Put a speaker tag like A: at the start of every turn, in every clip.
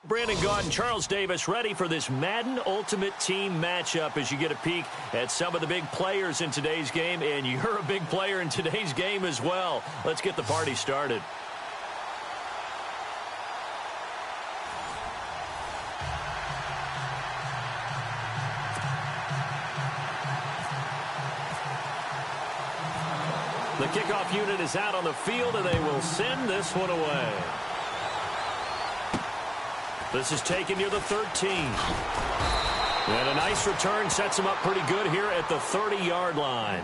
A: Brandon Gaud and Charles Davis ready for this Madden Ultimate Team matchup as you get a peek at some of the big players in today's game, and you're a big player in today's game as well. Let's get the party started. The kickoff unit is out on the field, and they will send this one away. This is taken near the 13. And a nice return sets him up pretty good here at the 30-yard line.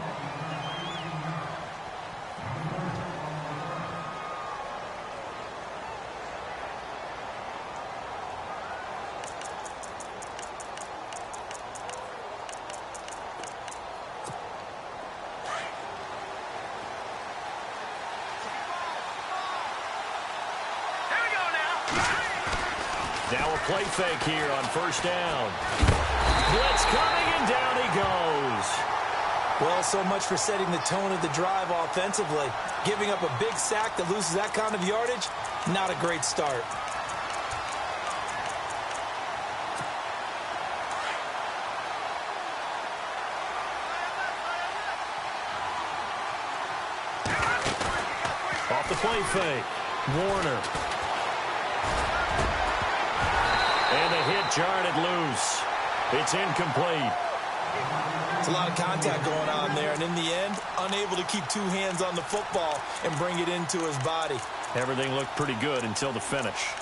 A: Now a play fake here on first down. Blitz coming, and down he goes.
B: Well, so much for setting the tone of the drive offensively. Giving up a big sack that loses that kind of yardage, not a great start.
A: Off the play fake, Warner. And the hit jarred it loose. It's incomplete.
B: It's a lot of contact going on there, and in the end, unable to keep two hands on the football and bring it into his body.
A: Everything looked pretty good until the finish.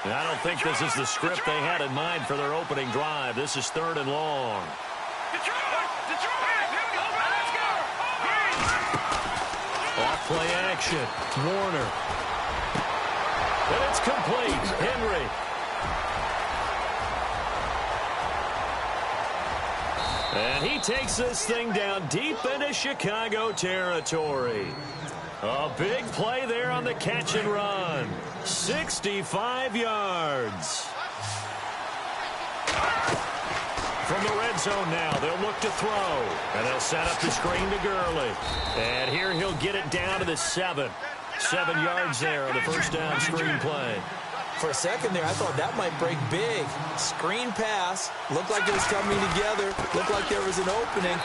A: And I don't think this is the script they had in mind for their opening drive. This is 3rd and long. Off play action, Warner. And it's complete. Henry. And he takes this thing down deep into Chicago territory. A big play there on the catch and run. 65 yards. From the red zone now, they'll look to throw. And they'll set up the screen to Gurley. And here he'll get it down to the 7. 7 yards there on the first down screen play.
B: For a second there, I thought that might break big. Screen pass. Looked like it was coming together. Looked like there was an opening.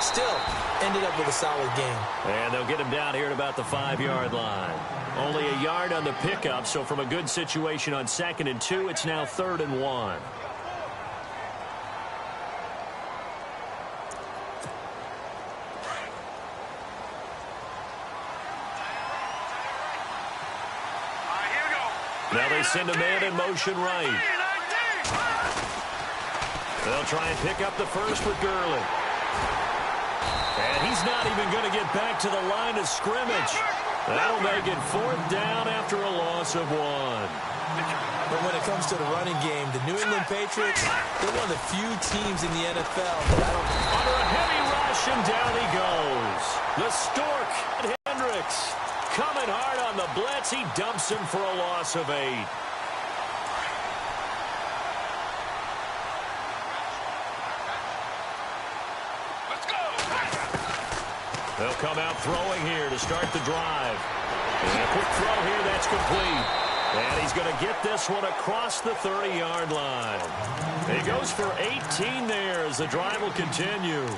B: Still, ended up with a solid game.
A: And they'll get him down here at about the 5-yard line. Only a yard on the pickup, so from a good situation on 2nd and 2, it's now 3rd and 1. Now they send a man in motion right. They'll try and pick up the first with Gurley. And he's not even going to get back to the line of scrimmage. That'll make it 4th down after a loss of 1.
B: But when it comes to the running game, the New England Patriots, they're one of the few teams in the NFL that I don't...
A: Under a heavy rush, and down he goes. The Stork and Hendricks. Coming hard on the blitz, he dumps him for a loss of 8. Let's go. They'll come out throwing here to start the drive. And a quick throw here, that's complete. And he's going to get this one across the 30-yard line. He goes for 18 there as the drive will continue.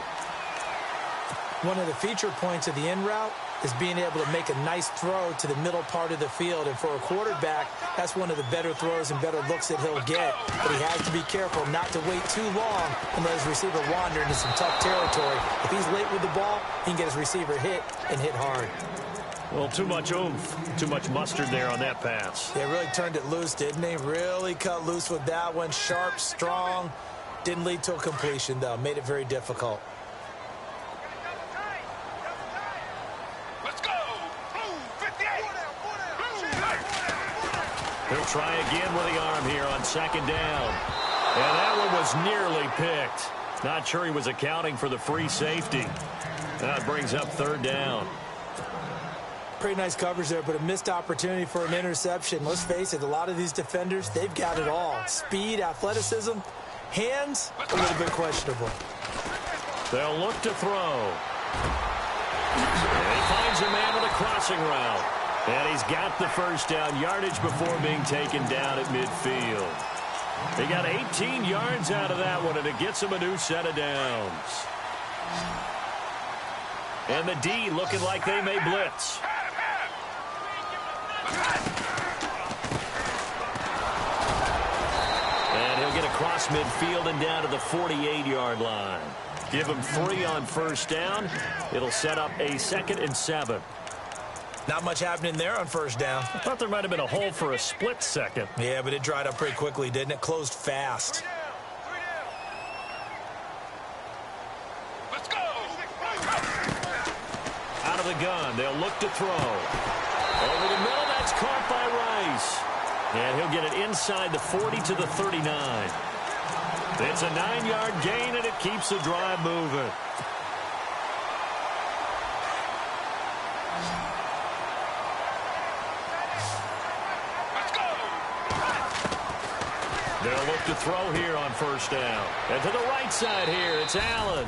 B: One of the feature points of the in route is being able to make a nice throw to the middle part of the field. And for a quarterback, that's one of the better throws and better looks that he'll get. But he has to be careful not to wait too long and let his receiver wander into some tough territory. If he's late with the ball, he can get his receiver hit and hit hard.
A: Well, too much oomph, too much mustard there on that pass.
B: They really turned it loose, didn't they? Really cut loose with that one. Sharp, strong. Didn't lead to a completion, though. Made it very difficult.
A: He'll try again with the arm here on 2nd down. And that one was nearly picked. Not sure he was accounting for the free safety. That brings up 3rd down.
B: Pretty nice coverage there, but a missed opportunity for an interception. Let's face it, a lot of these defenders, they've got it all. Speed, athleticism, hands, a little bit questionable.
A: They'll look to throw. And he finds a man with a crossing route. And he's got the first down, yardage before being taken down at midfield. He got 18 yards out of that one, and it gets him a new set of downs. And the D looking like they may blitz. And he'll get across midfield and down to the 48-yard line. Give him 3 on first down. It'll set up a 2nd and 7.
B: Not much happening there on first down.
A: I thought there might have been a hole for a split second.
B: Yeah, but it dried up pretty quickly, didn't it? Closed fast.
C: Let's go.
A: Out of the gun, they'll look to throw. Over the middle, that's caught by Rice. And he'll get it inside the 40 to the 39. It's a 9-yard gain, and it keeps the drive moving. They'll look to throw here on first down. And to the right side here, it's Allen.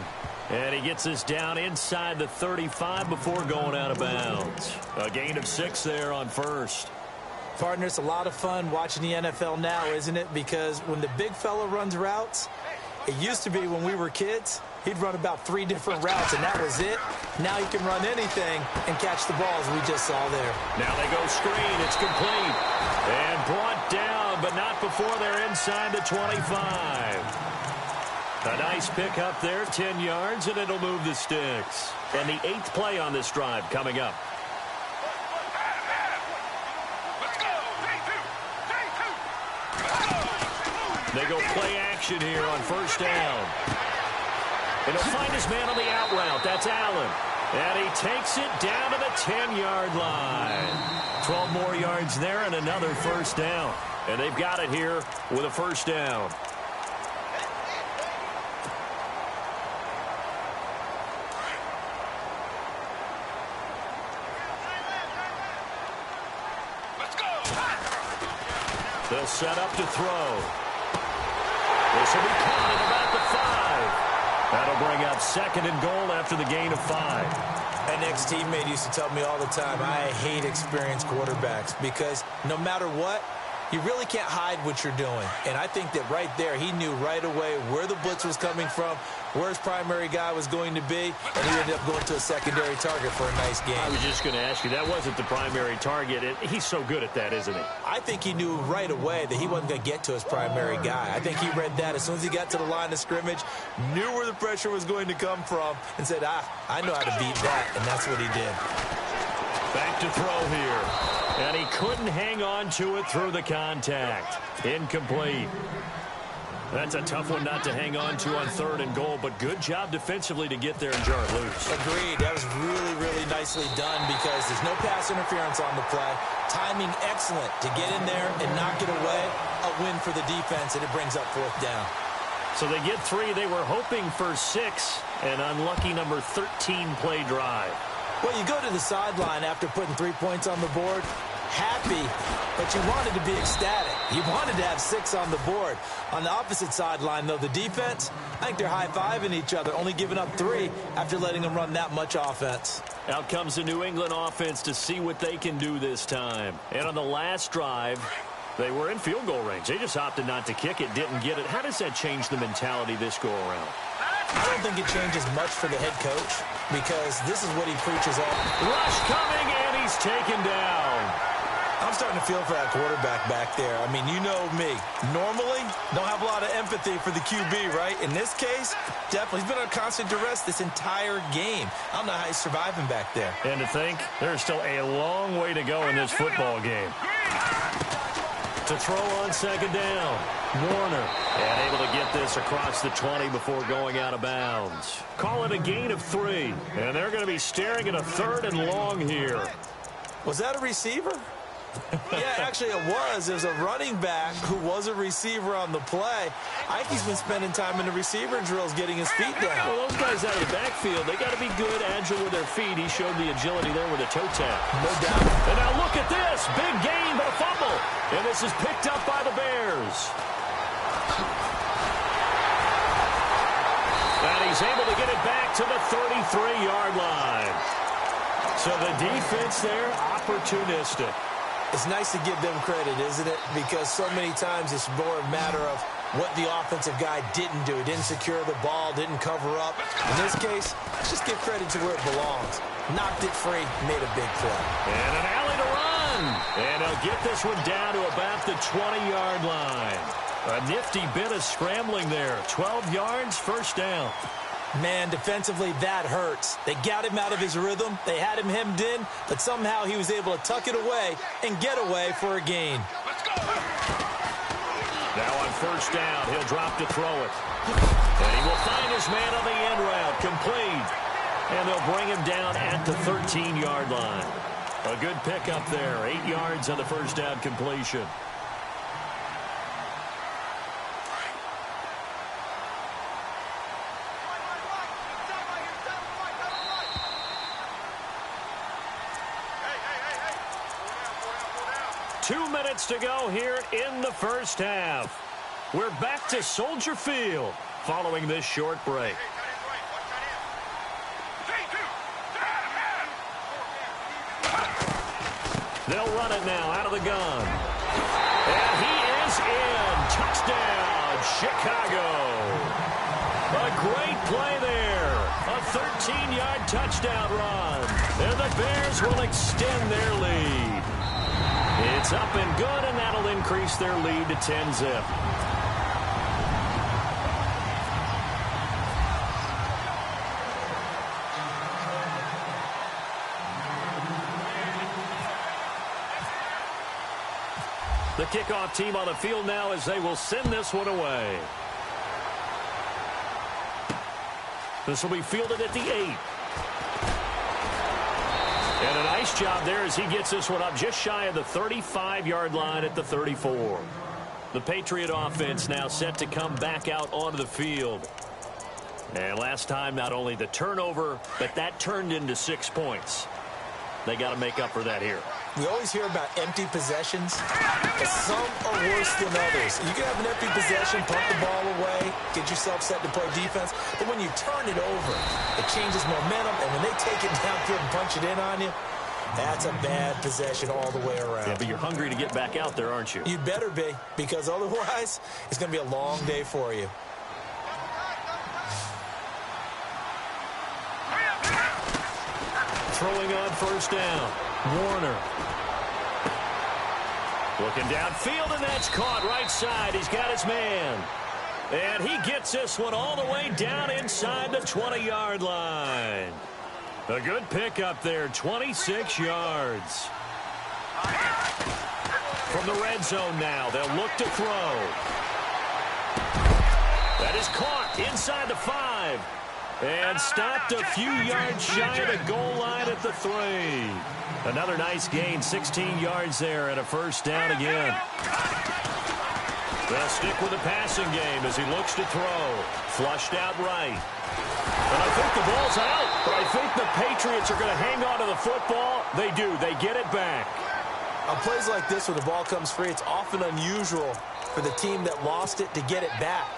A: And he gets this down inside the 35 before going out of bounds. A gain of 6 there on first.
B: Partner, it's a lot of fun watching the NFL now, isn't it? Because when the big fella runs routes, it used to be when we were kids, he'd run about 3 different routes, and that was it. Now he can run anything and catch the balls we just saw there.
A: Now they go screen. It's complete. And brought down, but not before they're inside the 25. A nice pick up there, 10 yards, and it'll move the sticks. And the 8th play on this drive coming up. They go play action here on first down. And he'll find his man on the out route. That's Allen. And he takes it down to the 10-yard line. 12 more yards there and another first down. And they've got it here with a first down. They'll set up to throw. This will be caught at about the 5. That'll bring up 2nd and goal after the gain of 5.
B: An ex-teammate used to tell me all the time, I hate experienced quarterbacks because no matter what, you really can't hide what you're doing. And I think that right there, he knew right away where the blitz was coming from, where his primary guy was going to be, and he ended up going to a secondary target for a nice game.
A: I was just going to ask you, that wasn't the primary target. He's so good at that, isn't he?
B: I think he knew right away that he wasn't going to get to his primary guy. I think he read that as soon as he got to the line of scrimmage, knew where the pressure was going to come from, and said, I know how to beat that, and that's what he did.
A: Back to throw here. And he couldn't hang on to it through the contact. Incomplete. That's a tough one not to hang on to on 3rd and goal, but good job defensively to get there and jar it loose.
B: Agreed. That was really, really nicely done because there's no pass interference on the play. Timing excellent to get in there and knock it away. A win for the defense, and it brings up 4th down.
A: So they get 3. They were hoping for 6. An unlucky number 13 play drive.
B: Well, you go to the sideline after putting 3 points on the board, happy, but you wanted to be ecstatic. You wanted to have 6 on the board. On the opposite sideline, though, the defense, I think they're high-fiving each other, only giving up 3 after letting them run that much offense.
A: Out comes the New England offense to see what they can do this time. And on the last drive, they were in field goal range. They just opted not to kick it, didn't get it. How does that change the mentality this go-around?
B: I don't think it changes much for the head coach because this is what he preaches on.
A: Rush coming, and he's taken down.
B: I'm starting to feel for that quarterback back there. I mean, you know me. Normally, don't have a lot of empathy for the QB, right? In this case, definitely. He's been on constant duress this entire game. I don't know how he's surviving back there.
A: And to think, there's still a long way to go in this football game. To throw on 2nd down. Warner, and able to get this across the 20 before going out of bounds. Call it a gain of 3, and they're going to be staring at a 3rd and long here.
B: Was that a receiver? Yeah, actually it was. There's a running back who was a receiver on the play. I think he's been spending time in the receiver drills getting his feet down.
A: Well, those guys out of the backfield, they got to be good, agile with their feet. He showed the agility there with a toe tap.
B: No doubt.
A: And now look at this. Big gain, but a fumble. And this is picked up by the Bears. And he's able to get it back to the 33-yard line. So the defense there, opportunistic.
B: It's nice to give them credit, isn't it? Because so many times it's more a matter of what the offensive guy didn't do. He didn't secure the ball, didn't cover up. In this case, let's just give credit to where it belongs. Knocked it free, made a big play.
A: And an alley to run. And he'll get this one down to about the 20-yard line. A nifty bit of scrambling there. 12 yards, first down.
B: Man, defensively, that hurts. They got him out of his rhythm. They had him hemmed in, but somehow he was able to tuck it away and get away for a gain.
A: Now on first down, he'll drop to throw it. And he will find his man on the end route, complete. And they'll bring him down at the 13-yard line. A good pickup there, 8 yards on the first down completion. Two minutes to go here in the first half. We're back to Soldier Field following this short break. They'll run it now out of the gun. And he is in. Touchdown, Chicago. A great play there. A 13-yard touchdown run. And the Bears will extend their lead. It's up and good, and that'll increase their lead to 10-zip. The kickoff team on the field now as they will send this one away. This will be fielded at the 8. And a nice job there as he gets this one up just shy of the 35-yard line at the 34. The Patriot offense now set to come back out onto the field. And last time, not only the turnover, but that turned into 6 points. They got to make up for that here.
B: We always hear about empty possessions, but some are worse than others. You can have an empty possession, punt the ball away, get yourself set to play defense, but when you turn it over, it changes momentum, and when they take it downfield and punch it in on you, that's a bad possession all the way around.
A: Yeah, but you're hungry to get back out there, aren't you?
B: You better be, because otherwise, it's going to be a long day for you.
A: Throwing on first down, Warner. Looking downfield, and that's caught right side. He's got his man. And he gets this one all the way down inside the 20-yard line. A good pickup there, 26 yards. From the red zone now, they'll look to throw. That is caught inside the 5. And stopped a few yards shy of the goal line at the 3. Another nice gain, 16 yards there and a first down again. They'll stick with the passing game as he looks to throw. Flushed out right. And I think the ball's out, but I think the Patriots are going to hang on to the football. They do. They get it back.
B: On plays like this, when the ball comes free, it's often unusual for the team that lost it to get it back.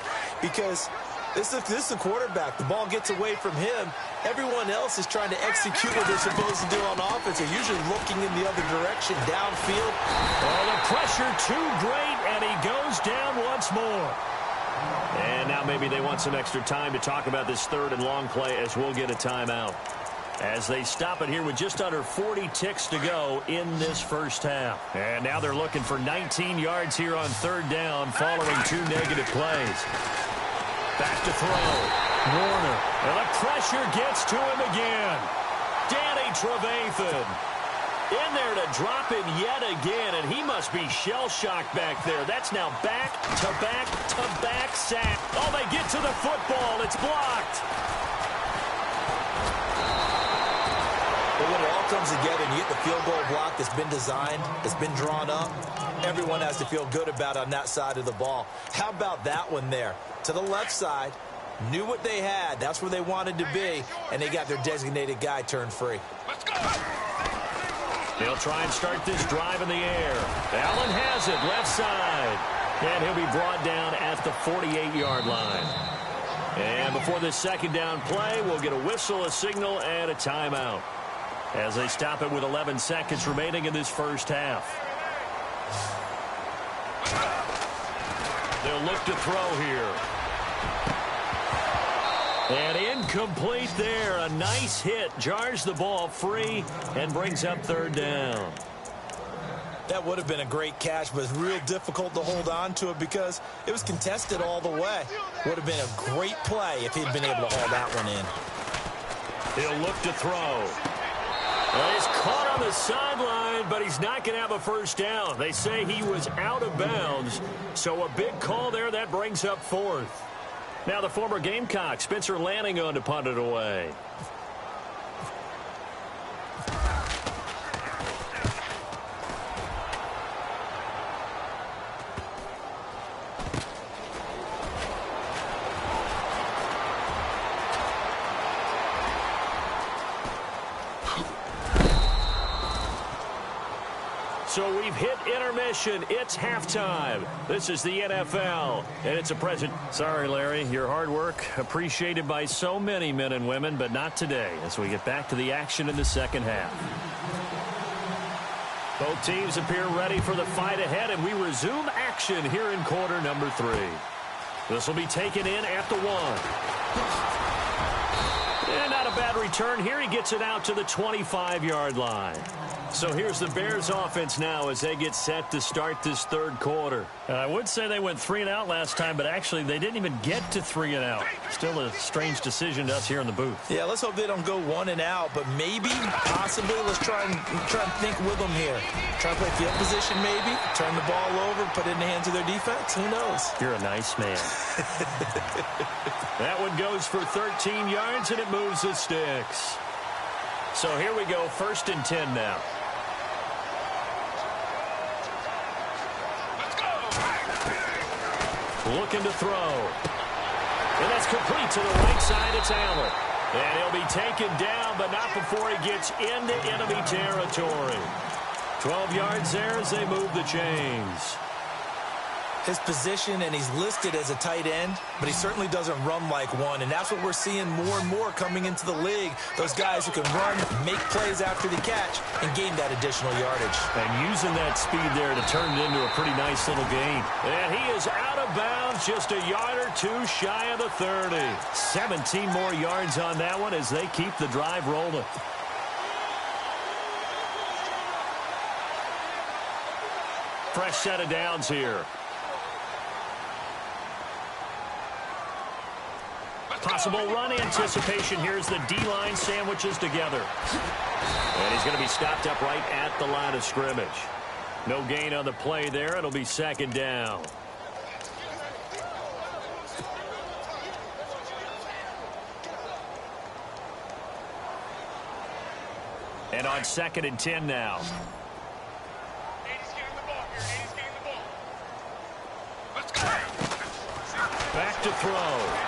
B: Because this is the quarterback. The ball gets away from him. Everyone else is trying to execute what they're supposed to do on offense. They're usually looking in the other direction, downfield.
A: Oh, the pressure too great, and he goes down once more. And now maybe they want some extra time to talk about this third and long play as we'll get a timeout. As they stop it here with just under 40 ticks to go in this first half. And now they're looking for 19 yards here on third down following 2 negative plays. Back to throw. Warner. And the pressure gets to him again. Danny Trevathan in there to drop him yet again, and he must be shell-shocked back there. That's now back-to-back-to-back sack. Oh, they get to the football. It's blocked.
B: But when it all comes together and you get the field goal block that's been designed, that's been drawn up, everyone has to feel good about on that side of the ball. How about that one there? To the left side, knew what they had. That's where they wanted to be, and they got their designated guy turned free.
A: Let's go. They'll try and start this drive in the air. Allen has it, left side. And he'll be brought down at the 48-yard line. And before this second down play, we'll get a whistle, a signal, and a timeout. as they stop it with 11 seconds remaining in this first half. They'll look to throw here. And incomplete there. A nice hit. Jars the ball free and brings up third down.
B: That would have been a great catch, but it's real difficult to hold on to it because it was contested all the way. Would have been a great play if he'd been able to haul that one in.
A: He'll look to throw. Well, he's caught on the sideline, but he's not going to have a first down. They say he was out of bounds, so a big call there. That brings up fourth. Now the former Gamecock, Spencer Lanning, on to punt it away. So we've hit intermission. It's halftime. This is the NFL, and it's a present. Sorry, Larry, your hard work appreciated by so many men and women, but not today as we get back to the action in the second half. Both teams appear ready for the fight ahead, and we resume action here in quarter number 3. This will be taken in at the 1. And not a bad return here. He gets it out to the 25-yard line. So here's the Bears offense now as they get set to start this third quarter. I would say they went 3 and out last time, but actually they didn't even get to 3 and out. Still a strange decision to us here in the booth.
B: Yeah, let's hope they don't go 1 and out, but maybe, possibly, let's try and think with them here. Try and play field position maybe, turn the ball over, put it in the hands of their defense. Who knows?
A: You're a nice man. That one goes for 13 yards, and it moves the sticks. So here we go, 1st and 10 now. Looking to throw. And that's complete to the right side. It's Allen. And he'll be taken down, but not before he gets into enemy territory. 12 yards there as they move the chains.
B: His position, and he's listed as a tight end, but he certainly doesn't run like one, and that's what we're seeing more and more coming into the league. Those guys who can run, make plays after the catch, and gain that additional yardage.
A: And using that speed there to turn it into a pretty nice little gain. And he is out of bounds, just a yard or two shy of the 30. 17 more yards on that one as they keep the drive rolling. Fresh set of downs here. Possible run anticipation. Here's the D-line sandwiches together. And he's going to be stopped up right at the line of scrimmage. No gain on the play there. It'll be 2nd down. And on 2nd and 10 now. Back to throw.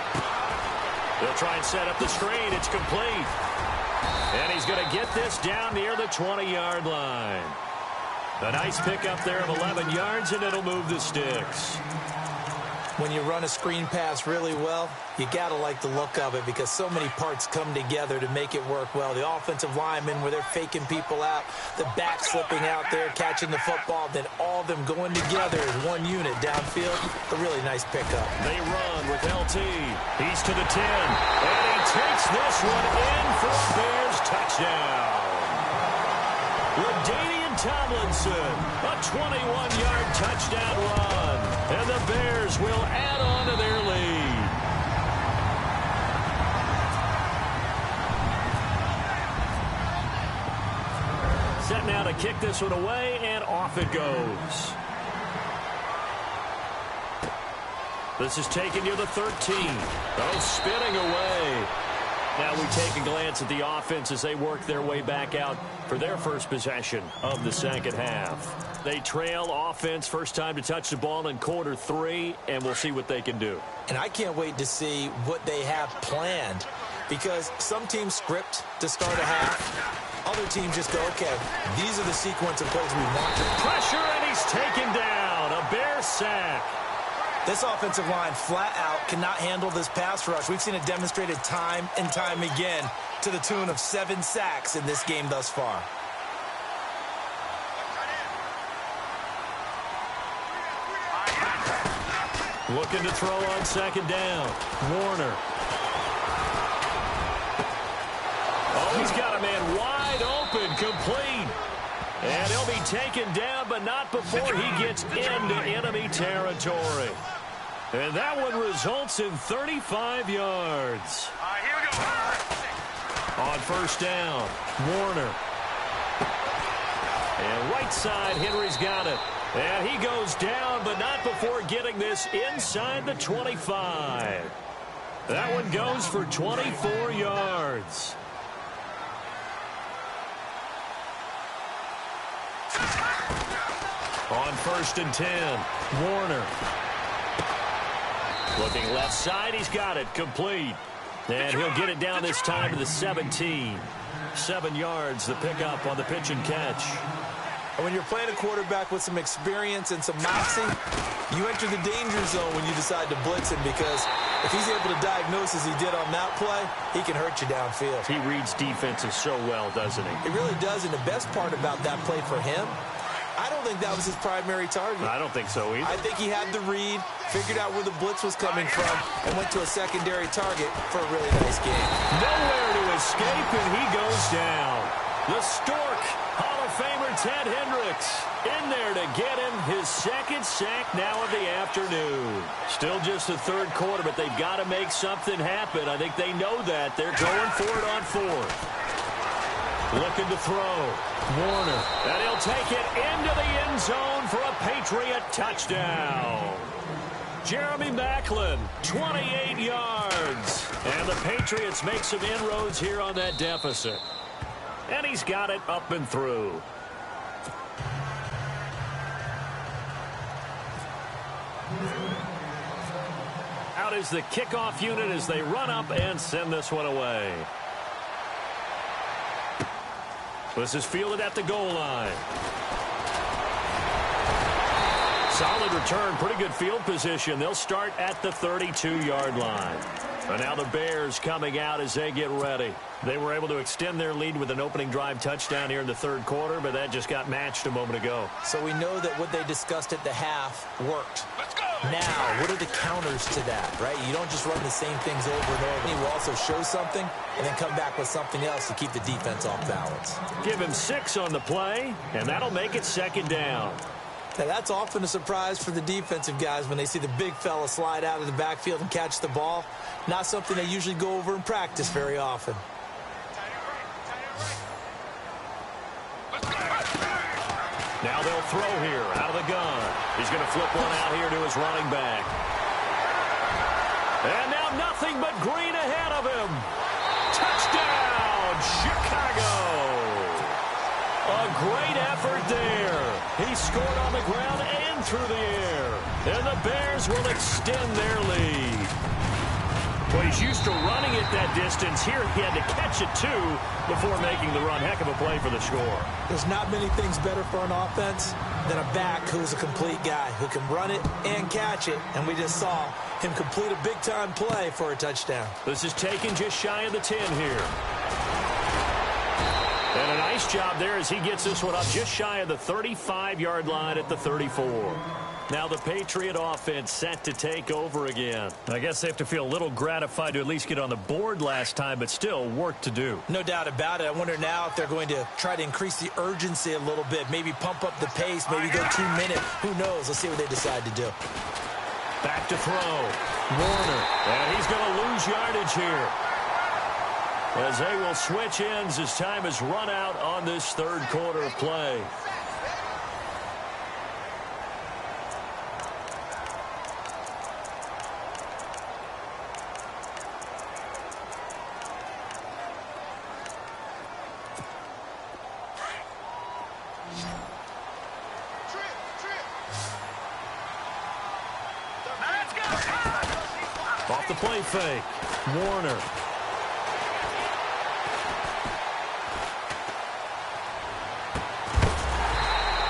A: They'll try and set up the screen. It's complete. And he's going to get this down near the 20-yard line. A nice pickup there of 11 yards, and it'll move the sticks.
B: When you run a screen pass really well, you got to like the look of it because so many parts come together to make it work well. The offensive linemen, where they're faking people out, the back slipping out there, catching the football, then all of them going together as one unit downfield. A really nice pickup.
A: They run with LT. He's to the 10, and he takes this one in for a Bears touchdown. LaDainian Tomlinson, a 21-yard touchdown run, and the Bears will add on to their lead. Set now to kick this one away, and off it goes. This is taken near the 13. Oh, spinning away. Now we take a glance at the offense as they work their way back out for their first possession of the second half. They trail offense, first time to touch the ball in quarter 3, and we'll see what they can do.
B: And I can't wait to see what they have planned because some teams script to start a half. Other teams just go, okay, these are the sequence of plays we want.
A: Pressure, and he's taken down. A Bear sack.
B: This offensive line flat out cannot handle this pass rush. We've seen it demonstrated time and time again to the tune of 7 sacks in this game thus far.
A: Looking to throw on second down. Warner. Oh, he's got a man wide open, complete. And he'll be taken down, but not before he gets into enemy territory. And that one results in 35 yards.
C: Here we go.
A: On first down, Warner. And right side, Henry's got it. And he goes down, but not before getting this inside the 25. That one goes for 24 yards. On first and 10, Warner. Looking left side, he's got it, complete. And he'll get it down this time to the 17. 7 yards, the pickup on the pitch and catch.
B: And when you're playing a quarterback with some experience and some moxie, you enter the danger zone when you decide to blitz him, because if he's able to diagnose as he did on that play, he can hurt you downfield.
A: He reads defenses so well, doesn't he?
B: He really does, and the best part about that play for him, I don't think that was his primary target.
A: I don't think so either.
B: I think he had the read, figured out where the blitz was coming from, and went to a secondary target for a really nice game.
A: Nowhere to escape, and he goes down. The Stork, Hall of Famer Ted Hendricks, in there to get him his second sack now of the afternoon. Still just the third quarter, but they've got to make something happen. I think they know that. They're going for it on fourth. Looking to throw. Warner. And he'll take it into the end zone for a Patriot touchdown. Jeremy Maclin, 28 yards. And the Patriots make some inroads here on that deficit. And he's got it up and through. Out is the kickoff unit as they run up and send this one away. This is fielded at the goal line. Solid return, pretty good field position. They'll start at the 32-yard line. And now the Bears coming out as they get ready. They were able to extend their lead with an opening drive touchdown here in the third quarter, but that just got matched a moment ago.
B: So we know that what they discussed at the half worked. Now, what are the counters to that, right? You don't just run the same things over and over. You will also show something and then come back with something else to keep the defense off balance.
A: Give him 6 on the play, and that'll make it second down.
B: Now, that's often a surprise for the defensive guys when they see the big fella slide out of the backfield and catch the ball. Not something they usually go over in practice very often.
A: Now they'll throw here out of the gun. He's going to flip one out here to his running back. And now nothing but green ahead of him. Touchdown, Chicago. A great effort there. He scored on the ground and through the air. And the Bears will extend their lead. Well, he's used to running it that distance. Here he had to catch it, too, before making the run. Heck of a play for the score.
B: There's not many things better for an offense than a back who's a complete guy, who can run it and catch it. And we just saw him complete a big-time play for a touchdown.
A: This is taken just shy of the 10 here. And a nice job there as he gets this one up just shy of the 35-yard line at the 34. Now the Patriot offense set to take over again. I guess they have to feel a little gratified to at least get on the board last time, but still work to do.
B: No doubt about it. I wonder now if they're going to try to increase the urgency a little bit, maybe pump up the pace, maybe go 2 minutes. Who knows? Let's see what they decide to do.
A: Back to throw. Warner. And he's going to lose yardage here, as they will switch ends as time is run out on this third quarter of play. Off the play fake. Warner.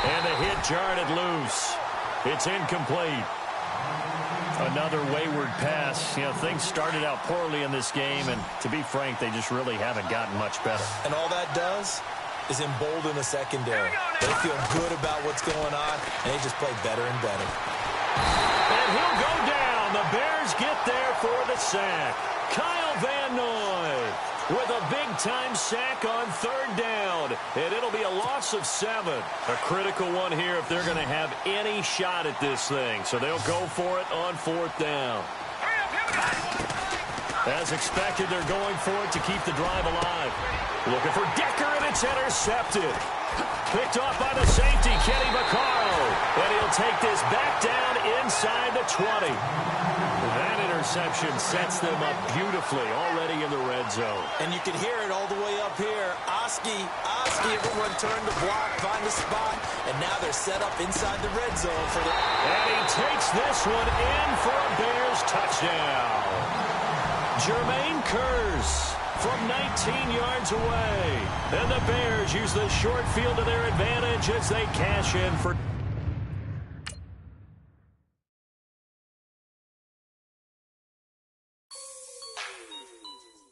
A: And the hit jarred it loose. It's incomplete. Another wayward pass. You know, things started out poorly in this game, and to be frank, they just really haven't gotten much better.
B: And all that does is embolden the secondary. They feel good about what's going on, and they just play better and better.
A: And he'll go down. The Bears get there for the sack. Kyle Van Noy with a big-time sack on third down. And it'll be a loss of 7. A critical one here if they're going to have any shot at this thing. So they'll go for it on fourth down. As expected, they're going for it to keep the drive alive. Looking for Decker, and it's intercepted. Picked off by the safety, Kenny Vaccaro. And he'll take this back down inside the 20. That interception sets them up beautifully already in the red zone.
B: And you can hear it all the way up here. Oski, everyone turned to block, find the spot, and now they're set up inside the red zone for the...
A: And he takes this one in for a Bears touchdown. Jermaine Kearse from 19 yards away. And the Bears use the short field to their advantage as they cash in for...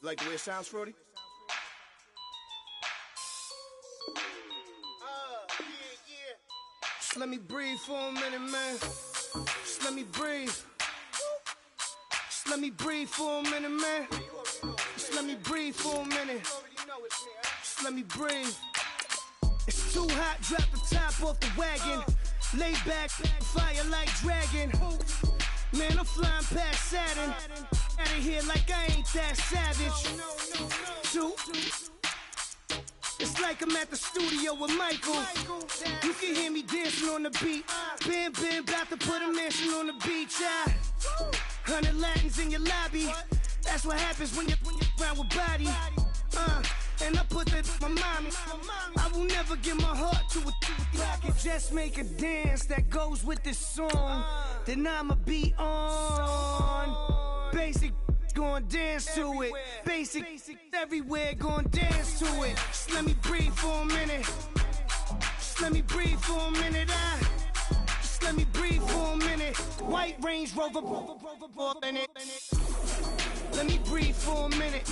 D: Like the way it sounds, Frody? Yeah. Just let me breathe for a minute, man. Just let me breathe. Just let me breathe for a minute, man. Just let me breathe for a minute. Just let me breathe. It's too hot, drop the top off the wagon. Lay back, fire like dragon. Man, I'm flying past Saturn. Out of here like I ain't that savage. Two. It's like I'm at the studio with Michael. You can hear me dancing on the beat. Bam, about to put a mansion on the beach. 100 Latins in your lobby. That's what happens when you're around with body. And I put that in my mommy. I will never give my heart to a I can just make a dance that goes with this song. Then I'ma be on. Basic, gon' dance to it. Basic, everywhere, gon' dance to it. Just let me breathe for a minute. Just let me breathe for a minute. Just let me breathe for a minute. White Range Rover, in it. Let me breathe for a minute.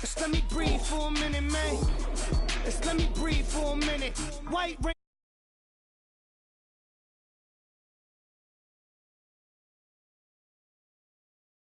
D: Just let me breathe for a minute, man. Just let me breathe for a minute. White Range.